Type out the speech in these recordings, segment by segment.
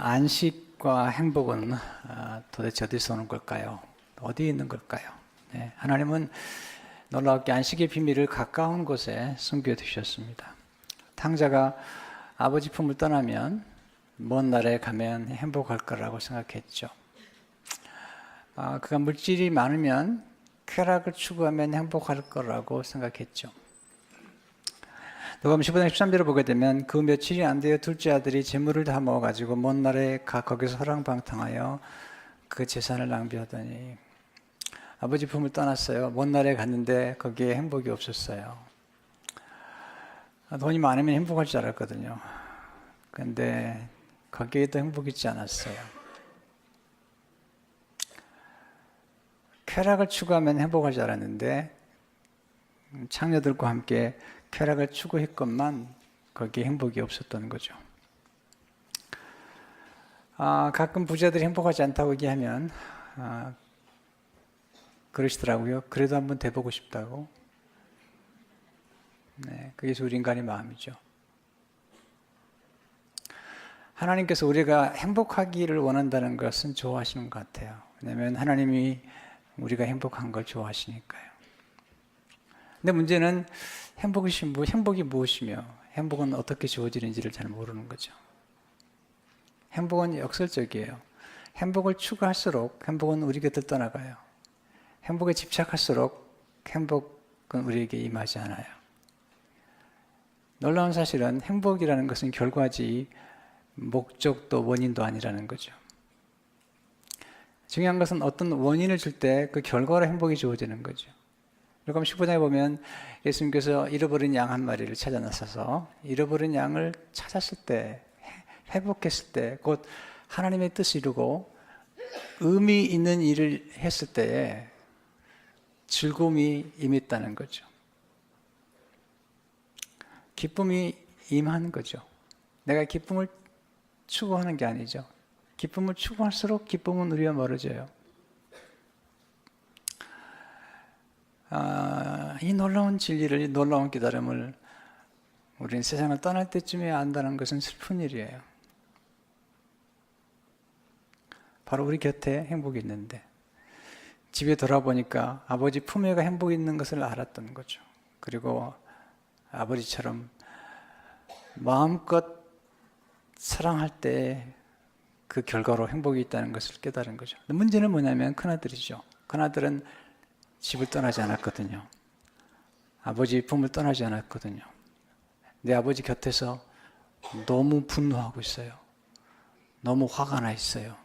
안식과 행복은 도대체 어디서 오는 걸까요? 어디에 있는 걸까요? 네, 하나님은 놀랍게 안식의 비밀을 가까운 곳에 숨겨두셨습니다. 탕자가 아버지 품을 떠나면 먼 나라에 가면 행복할 거라고 생각했죠. 그가 물질이 많으면 쾌락을 추구하면 행복할 거라고 생각했죠. 누가복음 15장 13절을 보게 되면 그 며칠이 안 되어 둘째 아들이 재물을 다 모아가지고 먼 나라에 가 거기서 허랑방탕하여 그 재산을 낭비하더니 아버지 품을 떠났어요. 먼 나라에 갔는데 거기에 행복이 없었어요. 돈이 많으면 행복할 줄 알았거든요. 그런데 거기에도 행복이 있지 않았어요. 쾌락을 추구하면 행복할 줄 알았는데 창녀들과 함께 쾌락을 추구했건만 거기에 행복이 없었던 거죠. 가끔 부자들이 행복하지 않다고 얘기하면 그러시더라고요. 그래도 한번 돼보고 싶다고. 네, 그게 우리 인간의 마음이죠. 하나님께서 우리가 행복하기를 원한다는 것은 좋아하시는 것 같아요. 왜냐하면 하나님이 우리가 행복한 걸 좋아하시니까요. 근데 문제는 행복이 무엇이며 행복은 어떻게 주어지는지를 잘 모르는 거죠. 행복은 역설적이에요. 행복을 추구할수록 행복은 우리 곁을 떠나가요. 행복에 집착할수록 행복은 우리에게 임하지 않아요. 놀라운 사실은 행복이라는 것은 결과지 목적도 원인도 아니라는 거죠. 중요한 것은 어떤 원인을 줄 때 그 결과로 행복이 주어지는 거죠. 그럼 15장에 보면 예수님께서 잃어버린 양 한 마리를 찾아 나서서 잃어버린 양을 찾았을 때, 회복했을 때, 곧 하나님의 뜻을 이루고 의미 있는 일을 했을 때에 즐거움이 임했다는 거죠. 기쁨이 임한 거죠. 내가 기쁨을 추구하는 게 아니죠. 기쁨을 추구할수록 기쁨은 우리와 멀어져요. 이 놀라운 진리를, 이 놀라운 깨달음을 우리는 세상을 떠날 때쯤에 안다는 것은 슬픈 일이에요. 바로 우리 곁에 행복이 있는데 집에 돌아보니까 아버지 품에가 행복이 있는 것을 알았던 거죠. 그리고 아버지처럼 마음껏 사랑할 때 그 결과로 행복이 있다는 것을 깨달은 거죠. 문제는 뭐냐면 큰아들이죠. 큰아들은 집을 떠나지 않았거든요. 아버지 품을 떠나지 않았거든요. 내 아버지 곁에서 너무 분노하고 있어요. 너무 화가 나 있어요.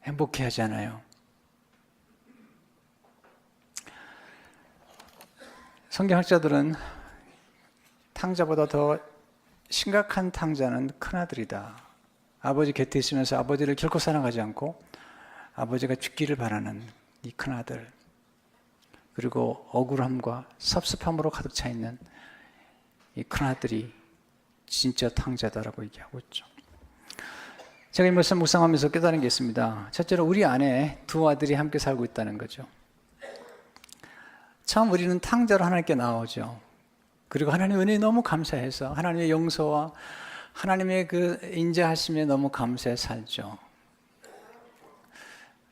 행복해하지 않아요. 성경학자들은 탕자보다 더 심각한 탕자는 큰아들이다. 아버지 곁에 있으면서 아버지를 결코 사랑하지 않고 아버지가 죽기를 바라는 이 큰아들, 그리고 억울함과 섭섭함으로 가득 차 있는 이 큰아들이 진짜 탕자다라고 얘기하고 있죠. 제가 이 말씀 묵상하면서 깨달은 게 있습니다. 첫째로 우리 안에 두 아들이 함께 살고 있다는 거죠. 처음 우리는 탕자로 하나님께 나오죠. 그리고 하나님의 은혜에 너무 감사해서 하나님의 용서와 하나님의 그 인자하심에 너무 감사해 살죠.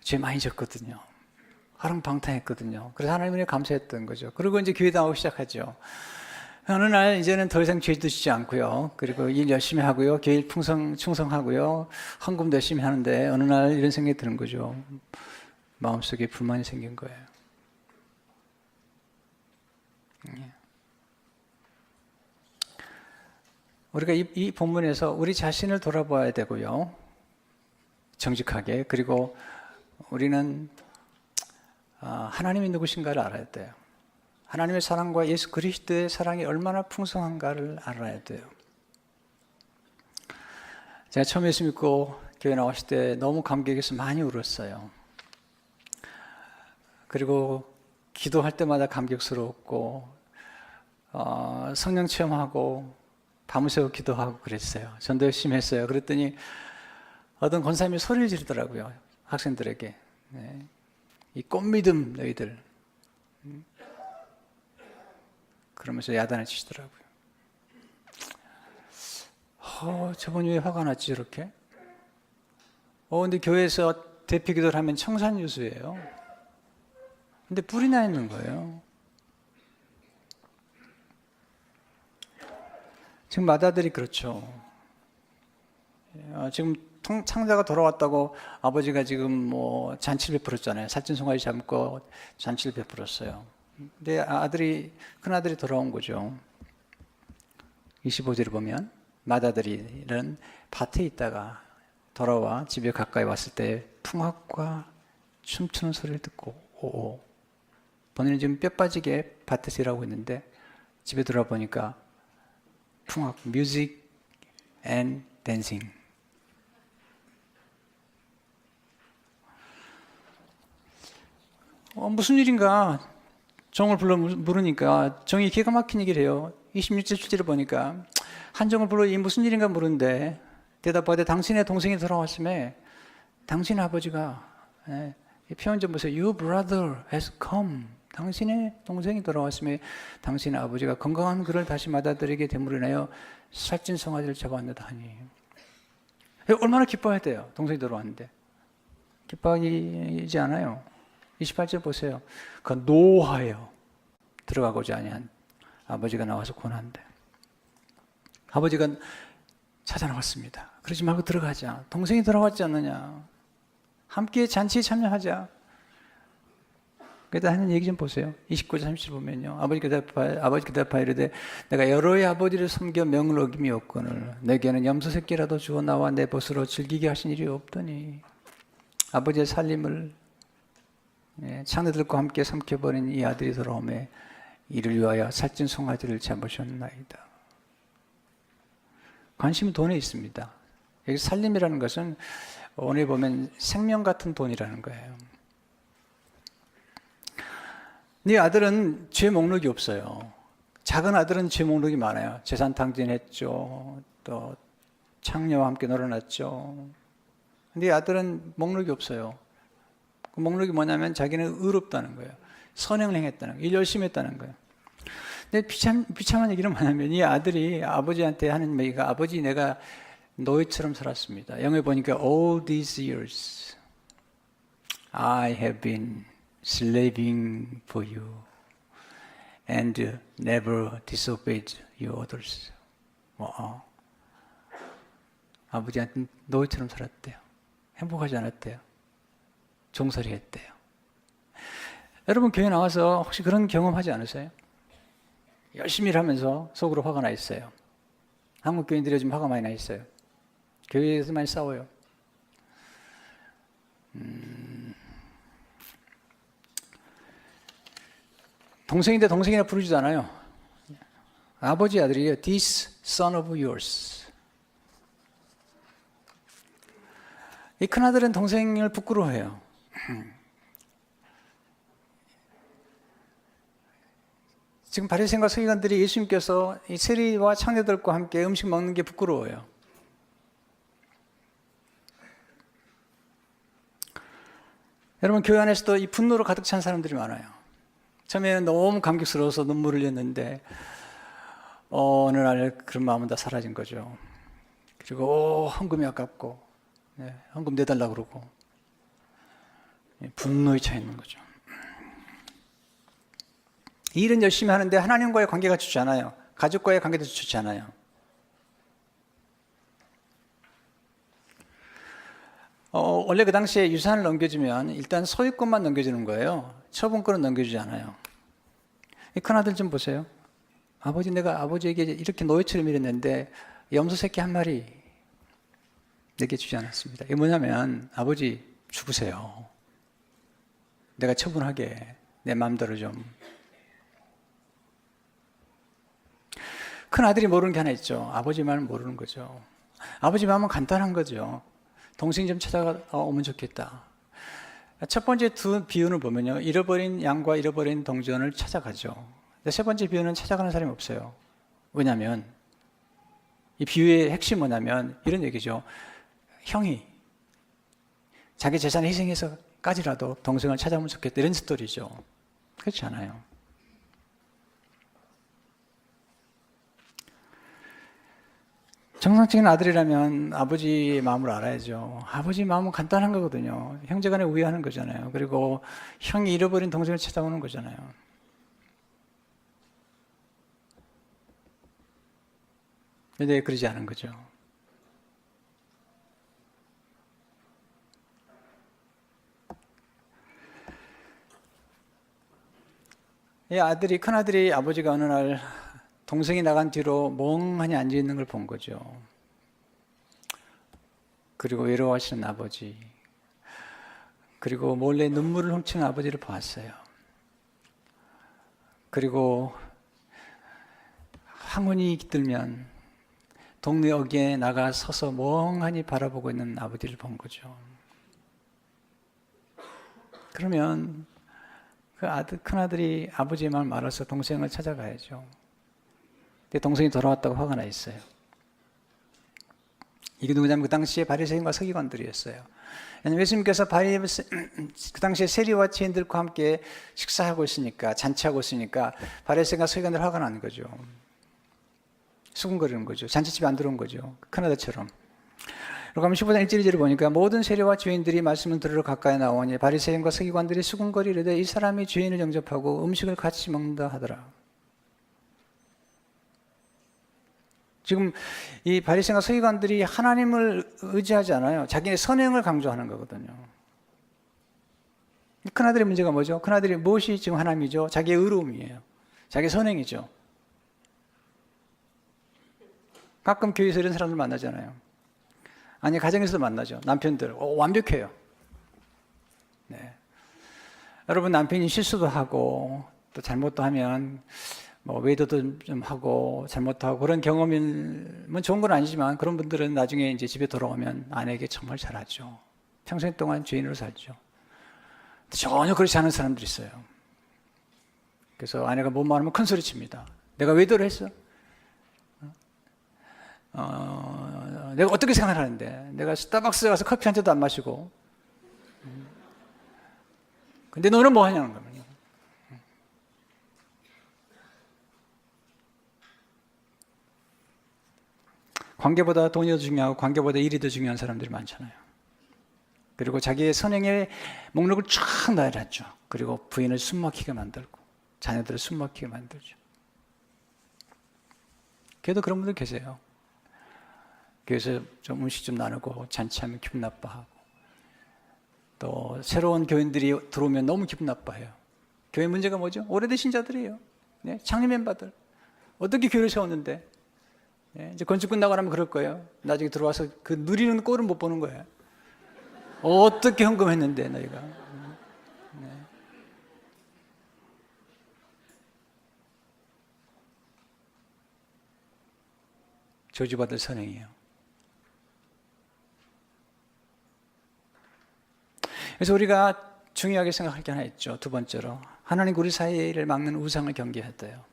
죄 많이 졌거든요. 화랑방탕했거든요. 그래서 하나님에 감사했던 거죠. 그리고 이제 교회 나오기 시작하죠. 어느 날 이제는 더 이상 죄 지지 않고요. 그리고 일 열심히 하고요. 교회 충성하고요. 헌금도 열심히 하는데 어느 날 이런 생각이 드는 거죠. 마음속에 불만이 생긴 거예요. 우리가 이 본문에서 우리 자신을 돌아봐야 되고요. 정직하게. 그리고 우리는 하나님이 누구신가를 알아야 돼요. 하나님의 사랑과 예수 그리스도의 사랑이 얼마나 풍성한가를 알아야 돼요. 제가 처음 예수 믿고 교회 나왔을 때 너무 감격해서 많이 울었어요. 그리고 기도할 때마다 감격스러웠고 성령 체험하고 밤을 새워 기도하고 그랬어요. 전도 열심히 했어요. 그랬더니 어떤 권사님이 소리를 지르더라고요. 학생들에게. 네. 이 꽃믿음 너희들. 그러면서 야단을 치시더라고요. 저분이 왜 화가 났지 저렇게? 근데 교회에서 대피 기도를 하면 청산유수예요. 근데 뿔이 나 있는 거예요. 지금 맏아들이 그렇죠. 지금 창자가 돌아왔다고 아버지가 지금 뭐 잔치를 베풀었잖아요. 살찐송아지 잡고 잔치를 베풀었어요. 근데 큰아들이 돌아온 거죠. 25절을 보면 맏아들이는 밭에 있다가 돌아와 집에 가까이 왔을 때 풍악과 춤추는 소리를 듣고 오오. 본인은 지금 뼈 빠지게 밭에서 일하고 있는데 집에 들어보니까 풍악, 뮤직 앤 댄싱. 무슨 일인가 종을 물으니까 종이 기가 막힌 얘기를 해요. 26절 출제를 보니까 한 종을 불러 이 무슨 일인가 물은데 대답하되 당신의 동생이 돌아왔음에 당신 아버지가 이 표현 좀 보세요. Your brother has come. 당신의 동생이 돌아왔음에 당신의 아버지가 건강한 그를 다시 맏아들에게 되물어 인하여 살찐 송아지를 잡아왔다 하니 얼마나 기뻐해야 돼요. 동생이 돌아왔는데 기뻐하지 않아요. 28절 보세요. 그 노하여 들어가고자 아니한 아버지가 나와서 권한대. 아버지가 찾아 나왔습니다. 그러지 말고 들어가자. 동생이 돌아왔지 않느냐. 함께 잔치에 참여하자. 그래도 하는 얘기 좀 보세요. 29절 30절 보면요. 아버지 대답하여 이르되 내가 여러의 아버지를 섬겨 명을 어김이 없거늘 내게는 염소 새끼라도 주어 나와 내 벗으로 즐기게 하신 일이 없더니 아버지의 살림을 창녀들과 함께 삼켜버린 이 아들이 돌아오매 이를 위하여 살찐 송아지를 잡으셨나이다. 관심은 돈에 있습니다. 여기 살림이라는 것은 오늘 보면 생명 같은 돈이라는 거예요. 네 아들은 죄 목록이 없어요. 작은 아들은 죄 목록이 많아요. 재산 탕진했죠. 또 창녀와 함께 놀아났죠. 근데 아들은 목록이 없어요. 그 목록이 뭐냐면 자기는 의롭다는 거예요. 선행을 행했다는 거예요. 일 열심히 했다는 거예요. 근데 비참한 얘기는 뭐냐면 이 아들이 아버지한테 하는 얘기가 아버지 내가 노예처럼 살았습니다. 영어에 보니까 all these years I have been slaving for you and never disobeyed your orders. 아버지한테 노예처럼 살았대요. 행복하지 않았대요. 종살이 했대요. 여러분 교회 나와서 혹시 그런 경험하지 않으세요? 열심히 일하면서 속으로 화가 나 있어요. 한국 교인들이 요즘 화가 많이 나 있어요. 교회에서 많이 싸워요. 동생인데 동생이라 부르지도 않아요. 아버지 아들이에요. This son of yours. 이 큰아들은 동생을 부끄러워해요. 지금 바리새인과 서기관들이 예수님께서 이 세리와 창녀들과 함께 음식 먹는 게 부끄러워요. 여러분 교회 안에서도 이 분노로 가득 찬 사람들이 많아요. 처음에는 너무 감격스러워서 눈물을 흘렸는데 어느 날 그런 마음은 다 사라진 거죠. 그리고 헌금이 아깝고 헌금 내달라고 그러고 분노에 차 있는 거죠. 일은 열심히 하는데 하나님과의 관계가 좋지 않아요. 가족과의 관계도 좋지 않아요. 원래 그 당시에 유산을 넘겨주면 일단 소유권만 넘겨주는 거예요. 처분권은 넘겨주지 않아요. 이 큰아들 좀 보세요. 내가 아버지에게 이렇게 노예처럼 일했는데 염소 새끼 한 마리 내게 주지 않았습니다. 이게 뭐냐면 아버지 죽으세요. 내가 처분하게 내 마음대로 좀. 큰 아들이 모르는 게 하나 있죠. 아버지 말은 모르는 거죠. 아버지 마음은 간단한 거죠. 동생이 좀 찾아오면 좋겠다. 첫 번째 두 비유를 보면요. 잃어버린 양과 잃어버린 동전을 찾아가죠. 근데 세 번째 비유는 찾아가는 사람이 없어요. 왜냐하면 이 비유의 핵심이 뭐냐면 이런 얘기죠. 형이 자기 재산을 희생해서까지라도 동생을 찾아오면 좋겠다. 이런 스토리죠. 그렇지 않아요. 정상적인 아들이라면 아버지 마음을 알아야죠. 아버지 마음은 간단한 거거든요. 형제간에 우애하는 거잖아요. 그리고 형이 잃어버린 동생을 찾아오는 거잖아요. 근데 그러지 않은 거죠. 이 큰아들이 아버지가 어느 날 동생이 나간 뒤로 멍하니 앉아있는 걸 본 거죠. 그리고 외로워하시는 아버지, 그리고 몰래 눈물을 훔치는 아버지를 보았어요. 그리고 황혼이 깃들면 동네 어귀에 나가 서서 멍하니 바라보고 있는 아버지를 본 거죠. 그러면 큰아들이 아버지의 마음을 알아서 동생을 찾아가야죠. 근데 동생이 돌아왔다고 화가 나 있어요. 이게 누구냐면 그 당시에 바리새인과 서기관들이었어요. 왜냐하면 예수님께서 그 당시에 세리와 지인들과 함께 식사하고 있으니까, 잔치하고 있으니까 바리새인과 서기관들 화가 나는 거죠. 수군거리는 거죠. 잔치집에 안 들어온 거죠. 큰아들처럼. 그리고 가면 15장 1절 2절을 보니까 모든 세리와 주인들이 말씀을 들으러 가까이 나오니 바리새인과 서기관들이 수군거리려되 이 사람이 주인을 영접하고 음식을 같이 먹는다 하더라. 지금 이 바리새인과 서기관들이 하나님을 의지하지 않아요. 자기의 선행을 강조하는 거거든요. 큰아들의 문제가 뭐죠? 큰아들이 무엇이 지금 하나님이죠? 자기의 의로움이에요. 자기의 선행이죠. 가끔 교회에서 이런 사람들 만나잖아요. 아니, 가정에서도 만나죠. 남편들. 완벽해요. 네. 여러분, 남편이 실수도 하고, 또 잘못도 하면, 외도도 좀 하고, 잘못도 하고, 그런 경험이면 좋은 건 아니지만, 그런 분들은 나중에 이제 집에 돌아오면 아내에게 정말 잘하죠. 평생 동안 죄인으로 살죠. 전혀 그렇지 않은 사람들이 있어요. 그래서 아내가 뭔 말하면 큰 소리 칩니다. 내가 외도를 했어? 내가 어떻게 생각하는데? 내가 스타벅스에 가서 커피 한 잔도 안 마시고. 근데 너는 뭐 하냐는 거예요. 관계보다 돈이 더 중요하고 관계보다 일이 더 중요한 사람들이 많잖아요. 그리고 자기의 선행의 목록을 쫙 나열하죠. 그리고 부인을 숨막히게 만들고 자녀들을 숨막히게 만들죠. 그래도 그런 분들 계세요. 교회에서 좀 음식 좀 나누고 잔치하면 기분 나빠하고, 또 새로운 교인들이 들어오면 너무 기분 나빠해요. 교회 문제가 뭐죠? 오래된 신자들이에요. 네? 장례 멤버들. 어떻게 교회를 세웠는데? 네? 이제 건축 끝나고 나면 그럴 거예요. 나중에 들어와서 그 누리는 꼴은 못 보는 거예요. 어떻게 헌금했는데 너희가. 네. 저주받을 선행이에요. 그래서 우리가 중요하게 생각할 게 하나 있죠. 두 번째로, 하나님과 우리 사이를 막는 우상을 경계해야 돼요.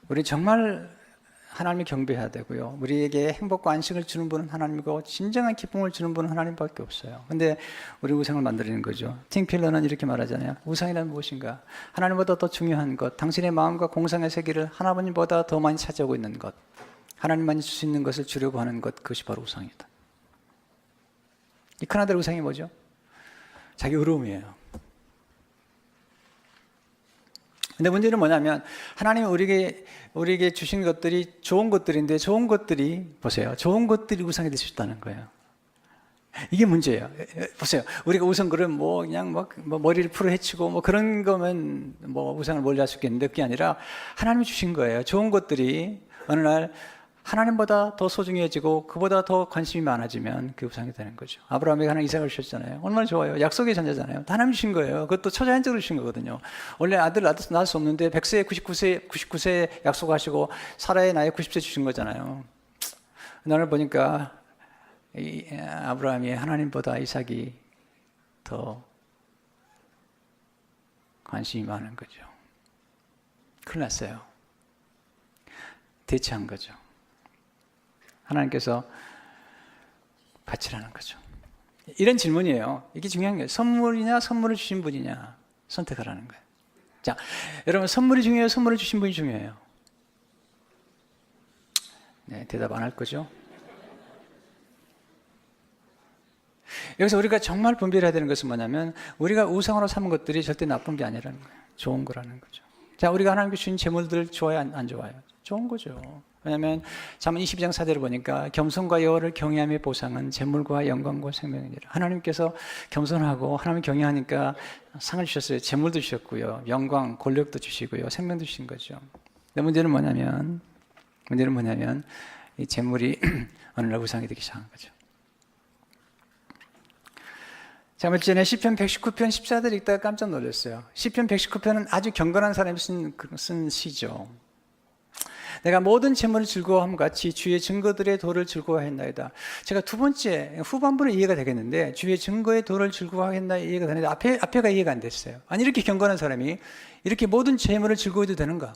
우리 정말 하나님을 경배해야 되고요. 우리에게 행복과 안식을 주는 분은 하나님이고 진정한 기쁨을 주는 분은 하나님밖에 없어요. 근데 우리 우상을 만들어내는 거죠. 팀 필러는 이렇게 말하잖아요. 우상이란 무엇인가? 하나님보다 더 중요한 것, 당신의 마음과 공상의 세계를 하나님보다 더 많이 차지하고 있는 것, 하나님만이 줄 수 있는 것을 주려고 하는 것, 그것이 바로 우상이다. 이 큰아들 우상이 뭐죠? 자기 의로움이에요. 근데 문제는 뭐냐면 하나님이 우리에게 주신 것들이 좋은 것들인데 좋은 것들이 보세요. 좋은 것들이 우상이 될 수 있다는 거예요. 이게 문제예요. 보세요. 우리가 우선 그런 그냥 머리를 풀어 헤치고 그런 거면 우상을 멀리할 수 있겠는데 그게 아니라 하나님이 주신 거예요. 좋은 것들이 어느 날 하나님보다 더 소중해지고 그보다 더 관심이 많아지면 그게 우상이 되는 거죠. 아브라함에게 하나님 이삭을 주셨잖아요. 얼마나 좋아요. 약속의 전자잖아요. 하나님 주신 거예요. 그것도 초자연적으로 주신 거거든요. 원래 아들 낳을 수 없는데 100세, 99세 약속하시고 사라의 나이 90세 주신 거잖아요. 나를 보니까 아브라함이 하나님보다 이삭이 더 관심이 많은 거죠. 큰일 났어요. 대체한 거죠. 하나님께서 바치라는 거죠. 이런 질문이에요. 이게 중요한 거예요. 선물이냐 선물을 주신 분이냐 선택하라는 거예요. 자, 여러분 선물이 중요해요? 선물을 주신 분이 중요해요? 네, 대답 안 할 거죠? 여기서 우리가 정말 분별해야 되는 것은 뭐냐면 우리가 우상으로 삼은 것들이 절대 나쁜 게 아니라는 거예요. 좋은 거라는 거죠. 자, 우리가 하나님께 주신 재물들 좋아요, 안 좋아요? 좋은 거죠. 왜냐하면 잠언 22장 4절을 보니까 겸손과 여호와를 경외함의 보상은 재물과 영광과 생명이니라. 하나님께서 겸손하고 하나님 경외하니까 상을 주셨어요. 재물도 주셨고요, 영광, 권력도 주시고요, 생명도 주신 거죠. 근데 문제는 뭐냐면 이 재물이 어느 날 우상이 되기 시작한 거죠. 자, 며칠 전에 시편 119편 14절 읽다가 깜짝 놀랐어요. 시편 119편은 아주 경건한 사람이 쓴 시죠. 내가 모든 재물을 즐거워함 같이 주의 증거들의 도를 즐거워했나이다. 제가 두 번째 후반부는 이해가 되겠는데 주의 증거의 도를 즐거워했나 이해가 되는데 앞에가 이해가 안 됐어요. 아니, 이렇게 경건한 사람이 이렇게 모든 재물을 즐거워해도 되는가?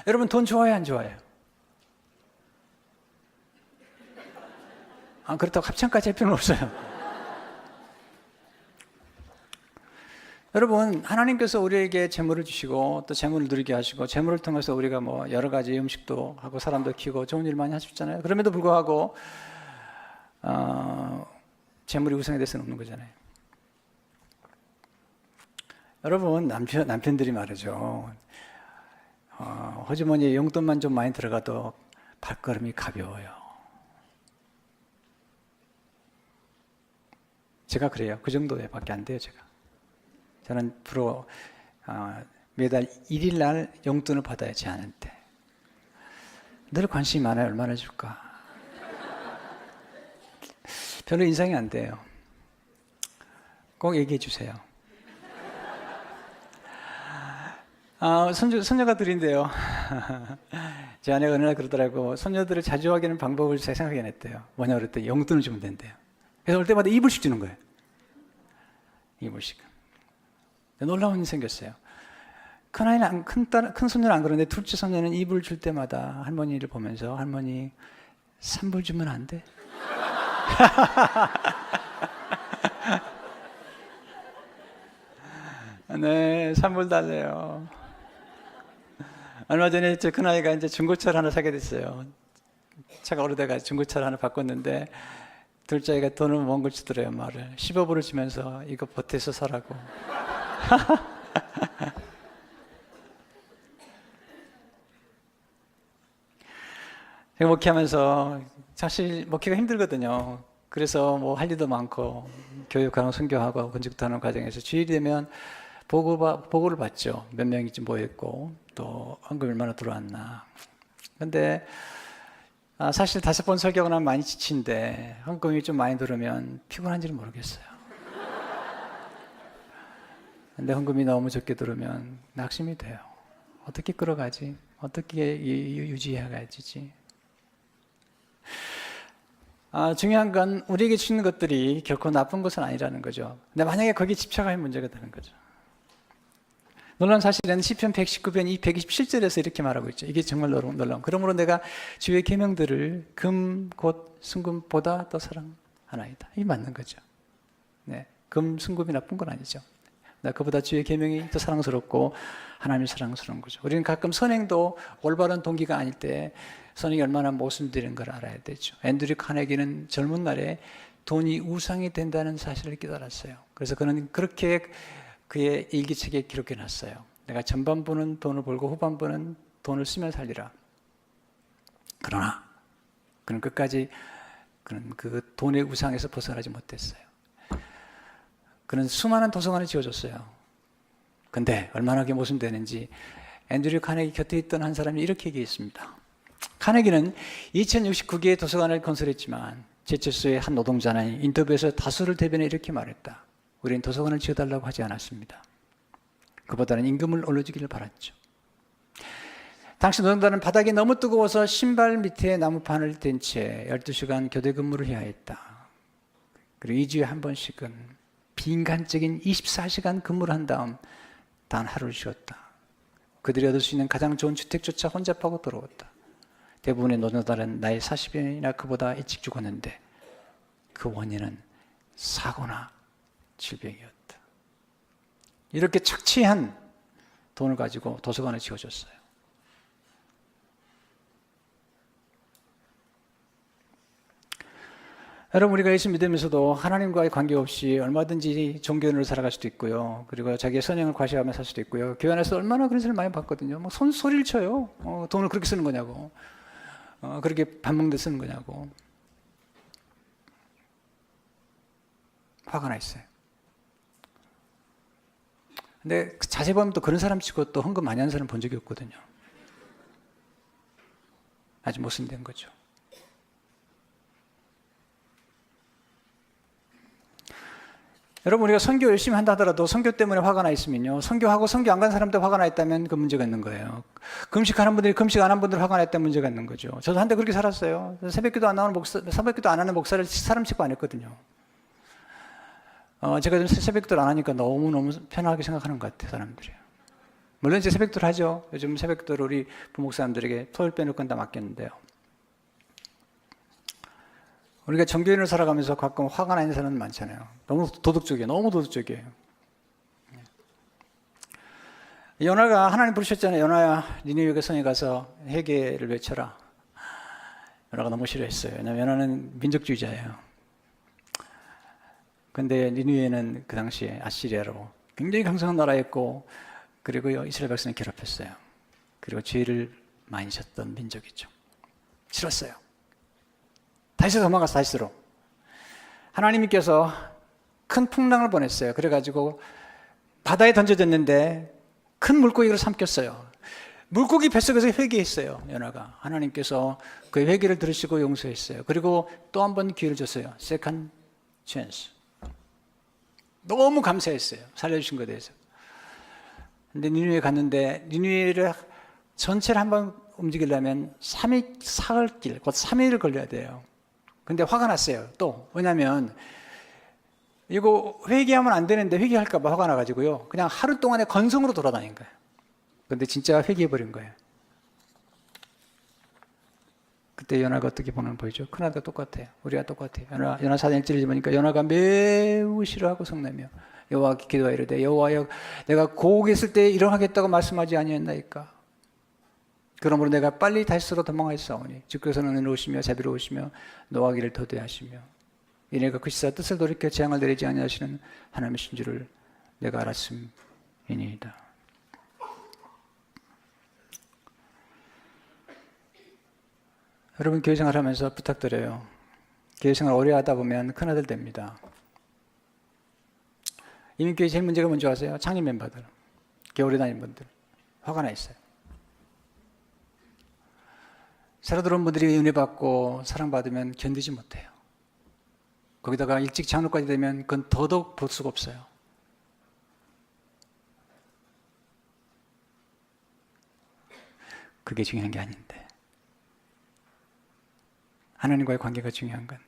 여러분, 돈 좋아해요, 안 좋아해요? 그렇다고 합창까지 할 필요는 없어요. 여러분, 하나님께서 우리에게 재물을 주시고 또 재물을 누리게 하시고 재물을 통해서 우리가 뭐 여러 가지 음식도 하고 사람도 키우고 좋은 일 많이 하셨잖아요. 그럼에도 불구하고 재물이 우상이 될 수는 없는 거잖아요. 여러분, 남편들이 말이죠. 호주머니에 용돈만 좀 많이 들어가도 발걸음이 가벼워요. 제가 그래요. 그 정도밖에 안 돼요, 제가. 저는 매달 1일 날 용돈을 받아요, 제한테. 늘 관심이 많아요. 얼마나 줄까? 별로 인상이 안 돼요. 꼭 얘기해 주세요. 손녀가 둘인데요. 제 아내가 어느 날 그러더라고. 손녀들을 자주 하게 하는 방법을 제가 생각해냈대요. 뭐냐 그랬더니 용돈을 주면 된대요. 그래서 올 때마다 2불씩 주는 거예요. 2불씩. 놀라운 일이 생겼어요. 큰 손녀는 안 그러는데 둘째 손녀는 2불 줄 때마다 할머니를 보면서 할머니 3불 주면 안 돼? 네, 3불 달래요. 얼마 전에 제 큰아이가 이제 중고차를 하나 사게 됐어요. 차가 오래돼가 중고차를 하나 바꿨는데 둘째 아이가 돈을 먼 걸 주더래요. 말을 15불을 주면서 이거 보태서 사라고. 제가 목회하면서 사실 목회가 힘들거든요. 그래서 뭐 할 일도 많고 교육하고 선교하고 건축도 하는 과정에서 주일이 되면 보고를 받죠. 몇 명이 좀 모였고 또 헌금이 얼마나 들어왔나. 근데 사실 5번 설교가 나면 많이 지친데 헌금이 좀 많이 들으면 피곤한지는 모르겠어요. 근데 헌금이 너무 적게 들으면 낙심이 돼요. 어떻게 끌어가지? 어떻게 유지해가지지? 중요한 건 우리에게 주는 것들이 결코 나쁜 것은 아니라는 거죠. 근데 만약에 거기에 집착하면 문제가 되는 거죠. 놀라운 사실은 시편 119편 127절에서 이렇게 말하고 있죠. 이게 정말 놀라운. 그러므로 내가 주의 계명들을 금, 곧, 순금보다 더 사랑하나이다. 이게 맞는 거죠. 네, 금, 순금이 나쁜 건 아니죠. 그보다 주의 계명이 더 사랑스럽고 하나님이 사랑스러운 거죠. 우리는 가끔 선행도 올바른 동기가 아닐 때 선행이 얼마나 모순되는 걸 알아야 되죠. 앤드류 카네기는 젊은 날에 돈이 우상이 된다는 사실을 깨달았어요. 그래서 그는 그렇게 그의 일기책에 기록해 놨어요. 내가 전반부는 돈을 벌고 후반부는 돈을 쓰며 살리라. 그러나 그는 끝까지 그는 그 돈의 우상에서 벗어나지 못했어요. 그는 수많은 도서관을 지어줬어요. 근데 얼마나 그게 모순되는지 앤드류 카네기 곁에 있던 한 사람이 이렇게 얘기했습니다. 카네기는 2069개의 도서관을 건설했지만 제철소의 한 노동자는 인터뷰에서 다수를 대변해 이렇게 말했다. 우리는 도서관을 지어달라고 하지 않았습니다. 그보다는 임금을 올려주기를 바랐죠. 당시 노동자는 바닥이 너무 뜨거워서 신발 밑에 나무판을 댄 채 12시간 교대 근무를 해야 했다. 그리고 2주에 한 번씩은 비인간적인 24시간 근무를 한 다음 단 하루를 쉬었다. 그들이 얻을 수 있는 가장 좋은 주택조차 혼자 파고 들어왔다. 대부분의 노동자들은 나이 40년이나 그보다 일찍 죽었는데 그 원인은 사고나 질병이었다. 이렇게 착취한 돈을 가지고 도서관을 지어줬어요. 여러분, 우리가 예수 믿으면서도 하나님과의 관계없이 얼마든지 종교인으로 살아갈 수도 있고요. 그리고 자기의 선행을 과시하며 살 수도 있고요. 교회 안에서 얼마나 그런 사람을 많이 봤거든요. 뭐 소리를 쳐요. 돈을 그렇게 쓰는 거냐고. 그렇게 밥 먹는데 쓰는 거냐고. 화가 나 있어요. 근데 자세히 보면 또 그런 사람 치고 또 헌금 많이 하는 사람 본 적이 없거든요. 아주 모순된 거죠. 여러분, 우리가 선교 열심히 한다 하더라도 선교 때문에 화가 나 있으면요, 선교하고 선교 안 간 사람들 화가 나 있다면 그 문제가 있는 거예요. 금식하는 분들이 금식 안 한 분들 화가 나 있다면 문제가 있는 거죠. 저도 한때 그렇게 살았어요. 새벽기도 안 나오는 목사, 새벽기도 안 하는 목사를 사람 치고 안 했거든요. 제가 좀 새벽기도를 안 하니까 너무너무 편하게 생각하는 것 같아요, 사람들이. 물론 이제 새벽기도를 하죠. 요즘 새벽기도를 우리 부목사님들에게 토요일 빼놓고 다 맡겼는데요. 우리가 종교인으로 살아가면서 가끔 화가 나는 사람은 많잖아요. 너무 도덕적이에요. 너무 도덕적이에요. 요나가 하나님 부르셨잖아요. 요나야, 니느웨 성에 가서 회개를 외쳐라. 요나가 너무 싫어했어요. 왜냐하면 요나는 민족주의자예요. 근데 니느웨는 그 당시에 아시리아로 굉장히 강성한 나라였고, 그리고 이스라엘 백성을 괴롭혔어요. 그리고 죄를 많이 졌던 민족이죠. 싫었어요. 다시로 도망가서 다시로. 하나님께서 큰 풍랑을 보냈어요. 그래가지고 바다에 던져졌는데 큰 물고기를 삼켰어요. 물고기 뱃속에서 회개했어요. 요나가. 하나님께서 그 회개를 들으시고 용서했어요. 그리고 또 한 번 기회를 줬어요. Second chance. 너무 감사했어요. 살려주신 것에 대해서. 근데 니느웨에 갔는데 니느웨를 전체를 한번 움직이려면 3일, 사흘길, 곧 3일을 걸려야 돼요. 근데 화가 났어요. 또. 왜냐면 이거 회개하면 안 되는데 회개할까 봐 화가 나가지고요. 그냥 하루 동안에 건성으로 돌아다닌 거예요. 근데 진짜 회개해버린 거예요. 그때 연하가 어떻게 보는 보이죠? 큰아들과 똑같아요. 우리가 똑같아요. 연하 사장 1절을 보니까 연하가 매우 싫어하고 성내며 여호와께 기도하여 이르되 여호와여 내가 고국에 있을 때 일어나겠다고 말씀하지 아니했나이까. 그러므로 내가 빨리 다시스로 도망하였사오니 주께서는 은혜로우시며 자비로우시며 노하기를 더디하시며 이내가 그 시사 뜻을 돌이켜 재앙을 내리지 아니하시는 하나님이신 줄을 내가 알았음이니이다. 여러분, 교회생활 하면서 부탁드려요. 교회생활 오래 하다 보면 큰아들 됩니다. 이민교회 제일 문제가 뭔지 아세요? 창립 멤버들, 교회 다니는 분들 화가 나 있어요. 새로 들어온 분들이 은혜 받고 사랑받으면 견디지 못해요. 거기다가 일찍 장로까지 되면 그건 더더욱 볼 수가 없어요. 그게 중요한 게 아닌데. 하나님과의 관계가 중요한 건데.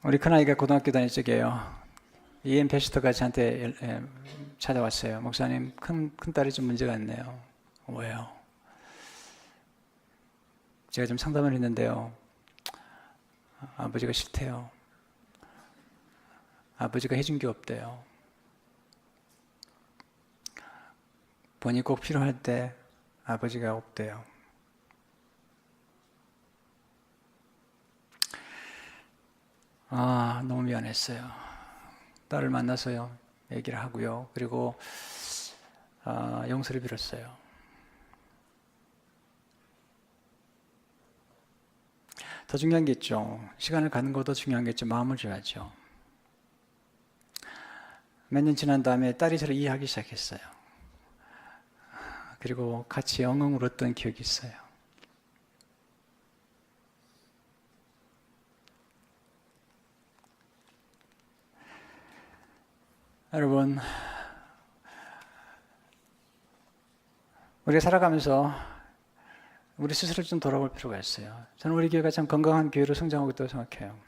우리 큰아이가 고등학교 다닐 적이에요. EM 베스터가 저한테 찾아왔어요. 목사님, 큰딸이 좀 문제가 있네요. 왜요? 제가 좀 상담을 했는데요. 아버지가 싫대요. 아버지가 해준 게 없대요. 본인이 꼭 필요할 때 아버지가 없대요. 너무 미안했어요. 딸을 만나서요, 얘기를 하고요. 그리고 용서를 빌었어요. 더 중요한 게 있죠. 시간을 갖는 것도 중요한 게 있죠. 마음을 줘야죠. 몇 년 지난 다음에 딸이 저를 이해하기 시작했어요. 그리고 같이 엉엉 울었던 기억이 있어요. 여러분, 우리가 살아가면서 우리 스스로를 좀 돌아볼 필요가 있어요. 저는 우리 교회가 참 건강한 교회로 성장하고 있다고 생각해요.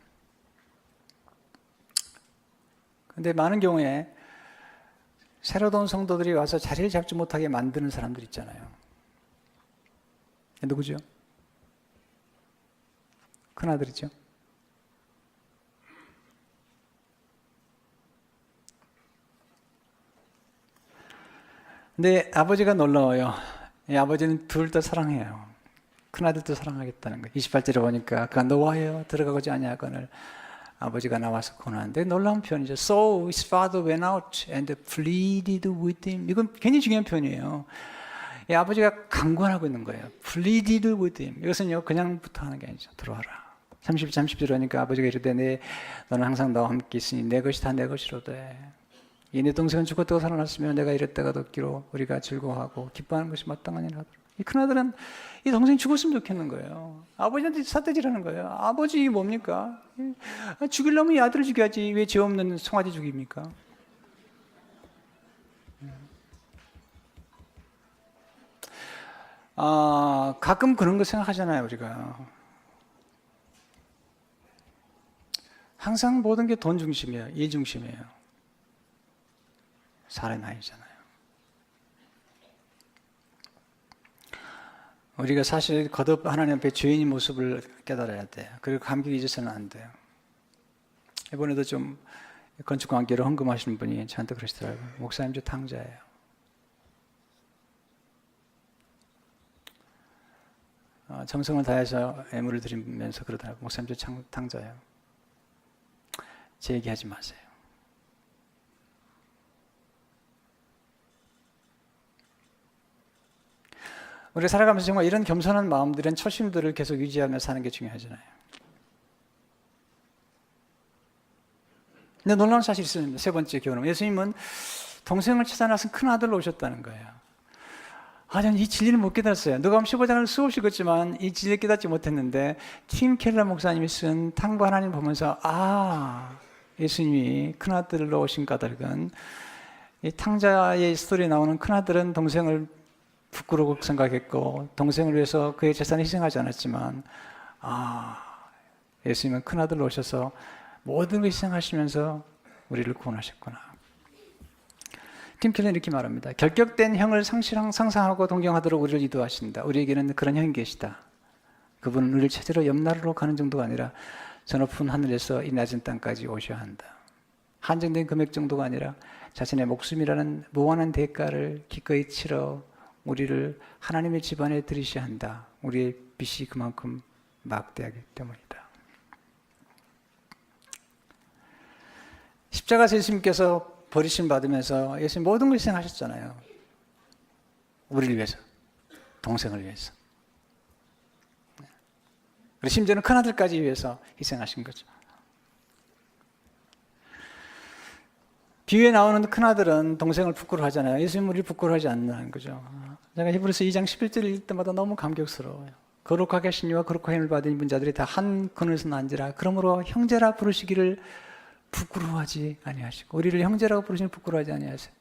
근데 많은 경우에 새로 온 성도들이 와서 자리를 잡지 못하게 만드는 사람들 있잖아요. 누구죠? 큰아들이죠. 근데 아버지가 놀라워요. 이 아버지는 둘 다 사랑해요. 큰아들도 사랑하겠다는 거예요. 28절에 보니까 그가 노하여 들어가고자 아니하거늘 아버지가 나와서 권하는데 놀라운 표현이죠. So his father went out and pleaded with him. 이건 굉장히 중요한 표현이에요. 이 아버지가 강권하고 있는 거예요. pleaded with him. 이것은요 그냥부터 하는 게 아니죠. 들어와라. 30절 하니까 아버지가 이르되 너는 항상 나와 함께 있으니 내 것이 다 내 것이로되 이 내 동생은 죽었다고 살아났으면 내가 이랬다가 듣기로 우리가 즐거워하고 기뻐하는 것이 마땅하니라 하더라. 이 큰아들은 이 동생이 죽었으면 좋겠는 거예요. 아버지한테 삿대질하는 거예요. 아버지 이게 뭡니까? 죽이려면 이 아들을 죽여야지 왜 죄 없는 송아지 죽입니까? 가끔 그런 거 생각하잖아요 우리가. 항상 모든 게 돈 중심이에요. 일 중심이에요. 사람이 아니잖아요. 우리가 사실 거듭 하나님 앞에 죄인의 모습을 깨달아야 돼요. 그리고 감격이 잊어서는 안 돼요. 이번에도 좀 건축관계로 헌금하시는 분이 저한테 그러시더라고요. 목사님 저 탕자예요. 정성을 다해서 애물을 드리면서 그러더라고요. 목사님 저 탕자예요. 제 얘기하지 마세요. 우리 살아가면서 정말 이런 겸손한 마음들, 이런 초심들을 계속 유지하며 사는 게 중요하잖아요. 근데 놀라운 사실이 있습니다. 세 번째 교훈은 예수님은 동생을 찾아나서 큰 아들로 오셨다는 거예요. 저는 이 진리를 못 깨달았어요. 누가복음 15장을 수없이 읽었지만 이 진리를 깨닫지 못했는데 팀 켈러 목사님이 쓴 탕과 하나님 보면서 예수님이 큰 아들로 오신 까닭은 이 탕자의 스토리에 나오는 큰 아들은 동생을 부끄러워 생각했고 동생을 위해서 그의 재산을 희생하지 않았지만 예수님은 큰 아들로 오셔서 모든 걸 희생하시면서 우리를 구원하셨구나. 팀 켈러는 이렇게 말합니다. 결격된 형을 상상하고 동경하도록 우리를 인도하신다. 우리에게는 그런 형이 계시다. 그분은 우리를 찾으러 옆나라로 가는 정도가 아니라 저 높은 하늘에서 이 낮은 땅까지 오셔야 한다. 한정된 금액 정도가 아니라 자신의 목숨이라는 무한한 대가를 기꺼이 치러 우리를 하나님의 집안에 들이셔야 한다. 우리의 빚이 그만큼 막대하기 때문이다. 십자가에서 예수님께서 버리심 받으면서 예수님 모든 걸 희생하셨잖아요. 우리를 위해서, 동생을 위해서. 그리고 심지어는 큰아들까지 위해서 희생하신 거죠. 비유에 나오는 큰아들은 동생을 부끄러워하잖아요. 예수님 우리를 부끄러워하지 않는 거죠. 제가 히브리서 2장 11절을 읽을 때마다 너무 감격스러워요. 거룩하게 하신 이와 거룩하게 힘을 받은 분자들이 다 한 그늘에서 난지라. 그러므로 형제라 부르시기를 부끄러워하지 아니하시고 우리를 형제라고 부르시면 부끄러워하지 아니하세요.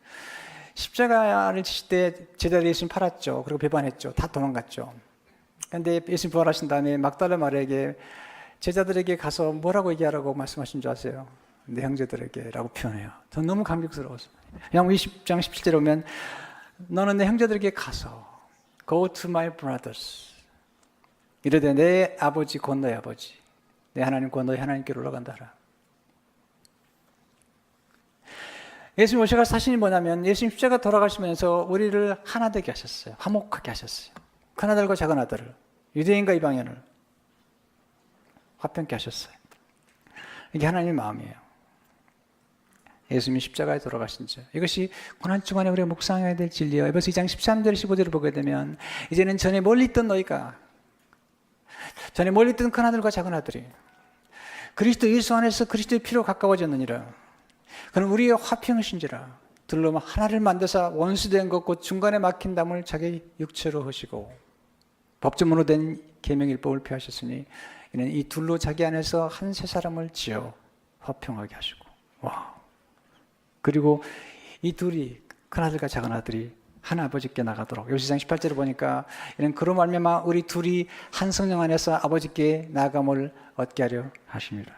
십자가를 지실 때 제자들이 예수님 팔았죠. 그리고 배반했죠. 다 도망갔죠. 그런데 예수님 부활하신 다음에 막달라 마리아에게 제자들에게 가서 뭐라고 얘기하라고 말씀하신 줄 아세요? 내 형제들에게 라고 표현해요. 전 너무 감격스러웠어요. 양문 20장 17절에 보면 너는 내 형제들에게 가서 Go to my brothers 이르되 내 아버지 곧 너의 아버지 내 하나님 곧 너의 하나님께로 올라간다 하라. 예수님 오셔가 사신이 뭐냐면 예수님 십자가 돌아가시면서 우리를 하나 되게 하셨어요. 화목하게 하셨어요. 큰아들과 작은아들을 유대인과 이방인을 화평케 하셨어요. 이게 하나님의 마음이에요. 예수님이 십자가에 돌아가신 자. 이것이 고난주간에 우리가 묵상해야 될 진리예요. 에베소 2장 13절 15절을 보게 되면 이제는 전에 멀리 있던 너희가 전에 멀리 있던 큰아들과 작은아들이 그리스도 예수 안에서 그리스도의 피로 가까워졌느니라. 그는 우리의 화평이신지라. 둘로 하나를 만드사 원수된 것 곧 중간에 막힌 담을 자기 육체로 하시고 법조문으로 된 계명일법을 폐하셨으니 이는 이 둘로 자기 안에서 한 세 사람을 지어 화평하게 하시고 그리고 이 둘이 큰아들과 작은아들이 한 아버지께 나가도록 요시장 18절을 보니까 이는 그로 말미암아 우리 둘이 한 성령 안에서 아버지께 나아감을 얻게 하려 하십니다.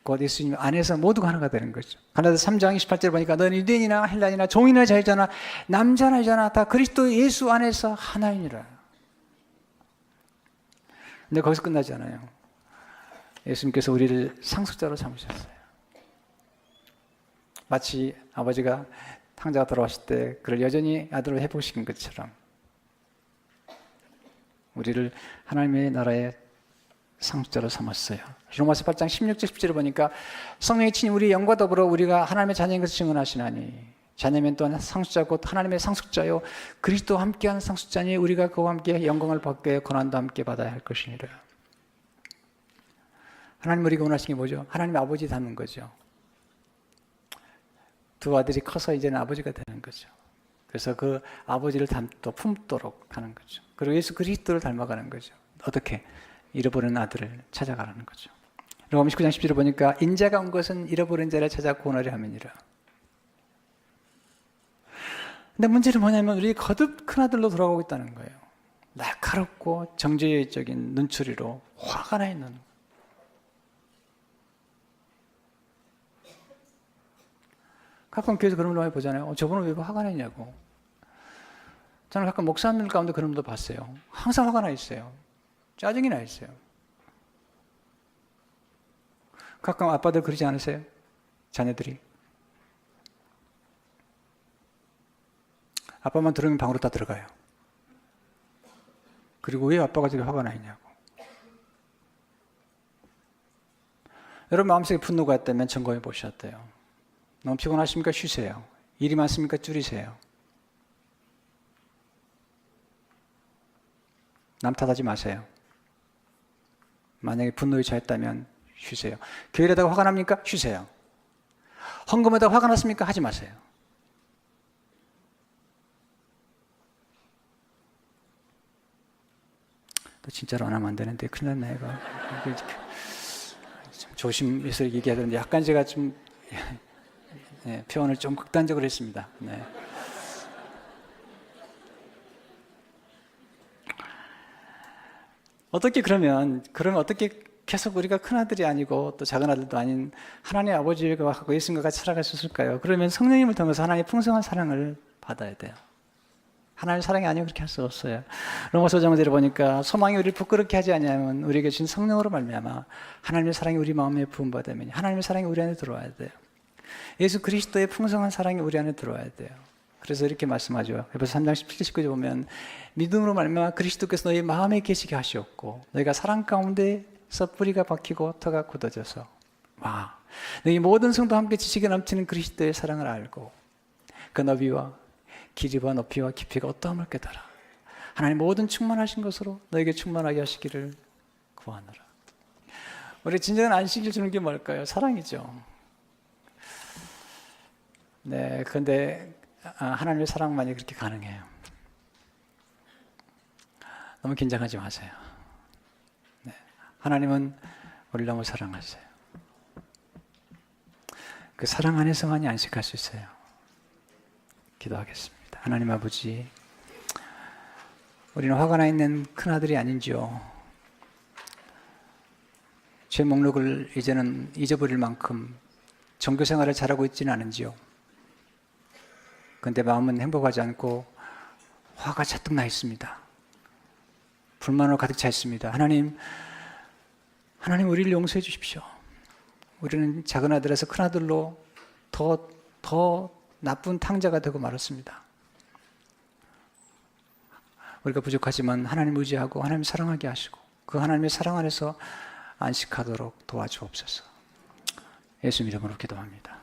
곧 예수님 안에서 모두가 하나가 되는 거죠. 갈라디아서 3장 28절 보니까 너는 유대인이나 헬라인이나 종이나 자유자나 남자나 여자나 다 그리스도 예수 안에서 하나이니라. 근데 거기서 끝나지 않아요. 예수님께서 우리를 상속자로 삼으셨어요. 마치 아버지가 탕자가 돌아왔을 때 그를 여전히 아들로 회복시킨 것처럼 우리를 하나님의 나라의 상속자로 삼았어요. 로마서 8장 16절 17절을 보니까 성령이 친히 우리의 영과 더불어 우리가 하나님의 자녀인 것을 증언하시나니 자녀면 또한 상속자고 하나님의 상속자요 그리스도와 함께한 상속자니 우리가 그와 함께 영광을 받게 하여 고난도 함께 받아야 할 것이니라. 하나님 우리가 원하시는 게 뭐죠? 하나님 아버지 닮은 거죠. 두 아들이 커서 이제는 아버지가 되는 거죠. 그래서 그 아버지를 또 품도록 하는 거죠. 그리고 예수 그리스도를 닮아가는 거죠. 어떻게? 잃어버린 아들을 찾아가라는 거죠. 로마 19장 10절을 보니까 인자가 온 것은 잃어버린 자를 찾아 구원하려 함이니라. 근데 문제는 뭐냐면 우리 거듭 큰아들로 돌아가고 있다는 거예요. 날카롭고 정죄적인 눈초리로 화가 나 있는. 가끔 교회에서 그런 분 많이 보잖아요. 저분은 왜 화가 나냐고. 저는 가끔 목사님들 가운데 그런 분도 봤어요. 항상 화가 나 있어요. 짜증이 나 있어요. 가끔 아빠들 그러지 않으세요? 자녀들이. 아빠만 들으면 방으로 다 들어가요. 그리고 왜 아빠가 저렇게 화가 나 있냐고. 여러분 마음속에 분노가 있다면 점검해 보셨대요. 너무 피곤하십니까? 쉬세요. 일이 많습니까? 줄이세요. 남 탓하지 마세요. 만약에 분노에 차있다면 쉬세요. 교회에다가 화가 납니까? 쉬세요. 헌금에다가 화가 났습니까? 하지 마세요. 또 진짜로 안 하면 안 되는데 큰일 났네 이거. 좀 조심해서 얘기해야 되는데 약간 제가 좀 표현을 좀 극단적으로 했습니다. 네. 어떻게 그러면 어떻게 계속 우리가 큰아들이 아니고 또 작은아들도 아닌 하나님의 아버지가 하고 예수님과 같이 살아갈 수 있을까요? 그러면 성령님을 통해서 하나님의 풍성한 사랑을 받아야 돼요. 하나님의 사랑이 아니면 그렇게 할 수 없어요. 로마서 5장을 보니까 소망이 우리를 부끄럽게 하지 않냐면 우리에게 준 성령으로 말미암아 하나님의 사랑이 우리 마음에 부음받으면 하나님의 사랑이 우리 안에 들어와야 돼요. 예수 그리스도의 풍성한 사랑이 우리 안에 들어와야 돼요. 그래서 이렇게 말씀하죠. 에베소 3장 17절 19절 보면 믿음으로 말미암아 그리스도께서 너희 마음에 계시게 하시었고 너희가 사랑 가운데서 뿌리가 박히고 터가 굳어져서 너희 모든 성도 함께 지식에 넘치는 그리스도의 사랑을 알고 그 너비와 길이와 높이와 깊이가 어떠함을 깨달아 하나님 모든 충만하신 것으로 너에게 충만하게 하시기를 구하노라. 우리 진정한 안식일 주는 게 뭘까요? 사랑이죠. 네, 그런데 하나님의 사랑만이 그렇게 가능해요. 너무 긴장하지 마세요. 네, 하나님은 우리를 너무 사랑하세요. 그 사랑 안에서만이 안식할 수 있어요. 기도하겠습니다. 하나님 아버지, 우리는 화가 나 있는 큰아들이 아닌지요. 죄 목록을 이제는 잊어버릴 만큼 종교 생활을 잘하고 있지는 않은지요. 그런데 마음은 행복하지 않고 화가 잔뜩 나 있습니다. 불만으로 가득 차 있습니다. 하나님 우리를 용서해 주십시오. 우리는 작은 아들에서 큰 아들로 더 나쁜 탕자가 되고 말았습니다. 우리가 부족하지만 하나님 의지하고 하나님 사랑하게 하시고 그 하나님의 사랑 안에서 안식하도록 도와주옵소서. 예수 이름으로 기도합니다.